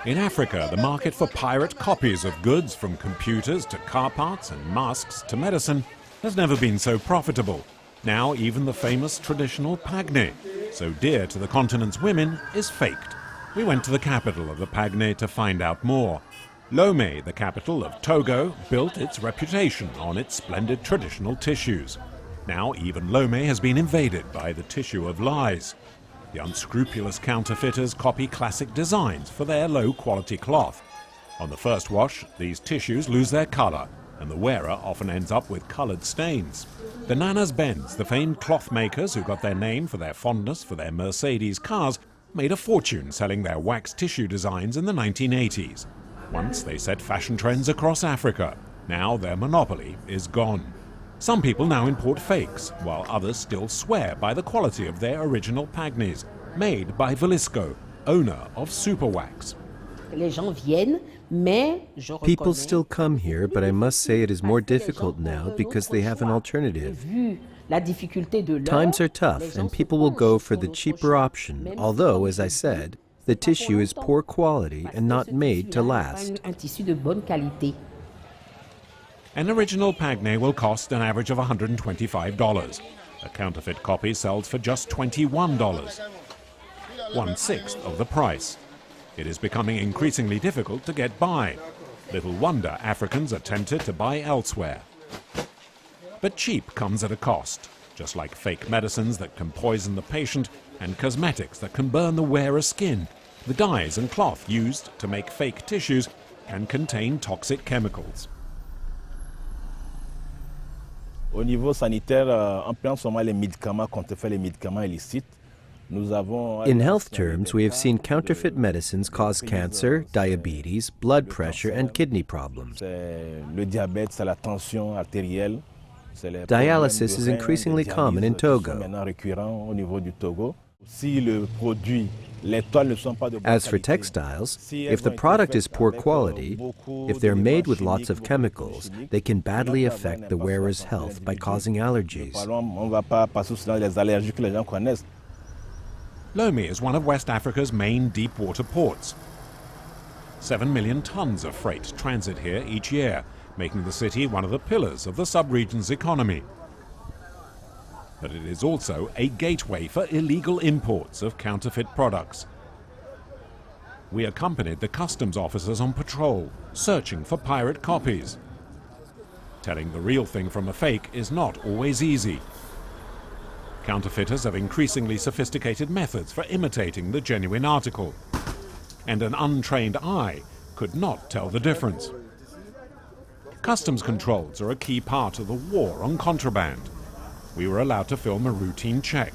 In Africa, the market for pirate copies of goods, from computers to car parts and masks to medicine, has never been so profitable. Now even the famous traditional pagne, so dear to the continent's women, is faked. We went to the capital of the pagne to find out more. Lomé, the capital of Togo, built its reputation on its splendid traditional tissues. Now even Lomé has been invaded by the tissue of lies. The unscrupulous counterfeiters copy classic designs for their low-quality cloth. On the first wash, these tissues lose their color, and the wearer often ends up with colored stains. The Nanas Benz, the famed cloth makers who got their name for their fondness for their Mercedes cars, made a fortune selling their wax tissue designs in the 1980s. Once they set fashion trends across Africa. Now their monopoly is gone. Some people now import fakes, while others still swear by the quality of their original pagnes, made by Velisco, owner of Superwax. People still come here, but I must say it is more difficult now because they have an alternative. Times are tough, and people will go for the cheaper option, although, as I said, the tissue is poor quality and not made to last. An original pagne will cost an average of $125. A counterfeit copy sells for just $21, 1/6 of the price. It is becoming increasingly difficult to get by. Little wonder Africans are tempted to buy elsewhere. But cheap comes at a cost, just like fake medicines that can poison the patient and cosmetics that can burn the wearer's skin. The dyes and cloth used to make fake tissues can contain toxic chemicals. Au niveau sanitaire, en prenant seulement les médicaments, contrefait les médicaments illicites, nous avons... In health terms, we have seen counterfeit medicines cause cancer, diabetes, blood pressure, and kidney problems. Le diabète, c'est la tension artérielle. Dialysis is increasingly common in Togo. As for textiles, if the product is poor quality, if they're made with lots of chemicals, they can badly affect the wearer's health by causing allergies. Lomé is one of West Africa's main deep-water ports. 7 million tons of freight transit here each year, making the city one of the pillars of the sub-region's economy. But it is also a gateway for illegal imports of counterfeit products. We accompanied the customs officers on patrol, searching for pirate copies. Telling the real thing from a fake is not always easy. Counterfeiters have increasingly sophisticated methods for imitating the genuine article, and an untrained eye could not tell the difference. Customs controls are a key part of the war on contraband. We were allowed to film a routine check.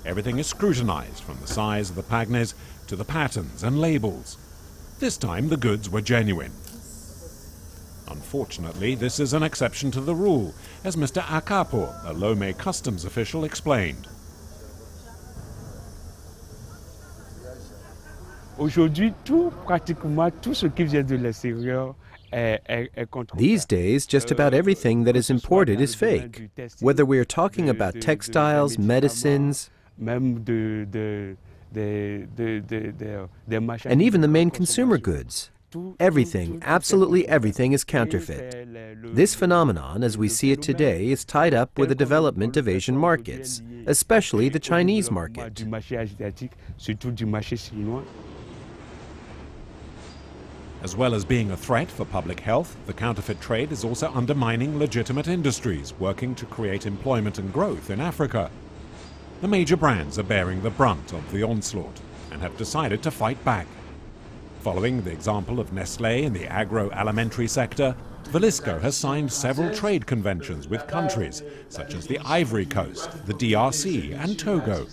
Everything is scrutinized, from the size of the pagnes to the patterns and labels. This time the goods were genuine. Unfortunately, this is an exception to the rule, as Mr. Akapo, a Lomé customs official, explained. Aujourd'hui, pratiquement tout ce qui vient de l'extérieur. These days, just about everything that is imported is fake. Whether we are talking about textiles, medicines, and even the main consumer goods. Everything, absolutely everything, is counterfeit. This phenomenon, as we see it today, is tied up with the development of Asian markets, especially the Chinese market. As well as being a threat for public health, the counterfeit trade is also undermining legitimate industries working to create employment and growth in Africa. The major brands are bearing the brunt of the onslaught and have decided to fight back. Following the example of Nestlé in the agroalimentary sector, Velisco has signed several trade conventions with countries such as the Ivory Coast, the DRC, and Togo.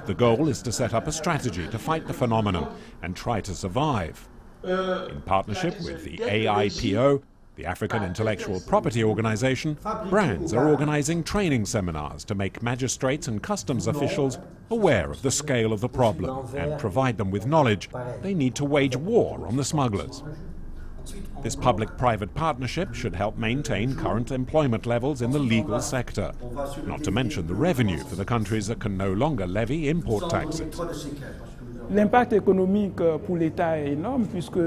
The goal is to set up a strategy to fight the phenomenon and try to survive. In partnership with the AIPO, the African Intellectual Property Organization, brands are organizing training seminars to make magistrates and customs officials aware of the scale of the problem and provide them with knowledge they need to wage war on the smugglers. This public-private partnership should help maintain current employment levels in the legal sector, not to mention the revenue for the countries that can no longer levy import taxes. L'impact économique pour l'État est énorme puisque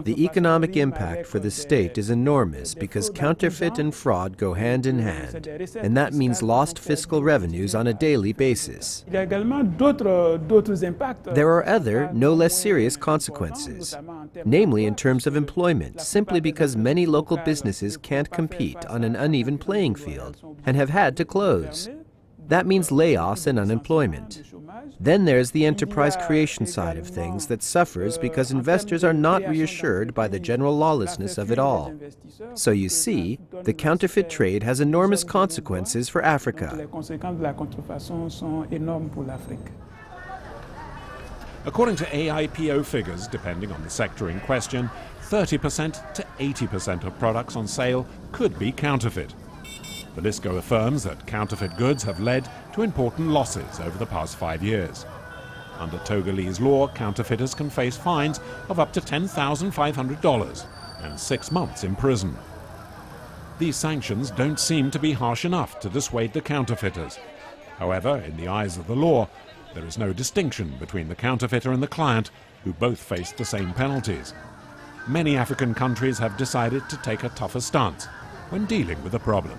The economic impact for the state is enormous because counterfeit and fraud go hand in hand, and that means lost fiscal revenues on a daily basis. There are other, no less serious consequences, namely in terms of employment, simply because many local businesses can't compete on an uneven playing field and have had to close. That means layoffs and unemployment. Then there's the enterprise creation side of things that suffers because investors are not reassured by the general lawlessness of it all. So you see, the counterfeit trade has enormous consequences for Africa. According to AIPO figures, depending on the sector in question, 30% to 80% of products on sale could be counterfeit. Belisco affirms that counterfeit goods have led to important losses over the past 5 years. Under Togolese law, counterfeiters can face fines of up to $10,500 and 6 months in prison. These sanctions don't seem to be harsh enough to dissuade the counterfeiters. However, in the eyes of the law, there is no distinction between the counterfeiter and the client, who both face the same penalties. Many African countries have decided to take a tougher stance when dealing with the problem.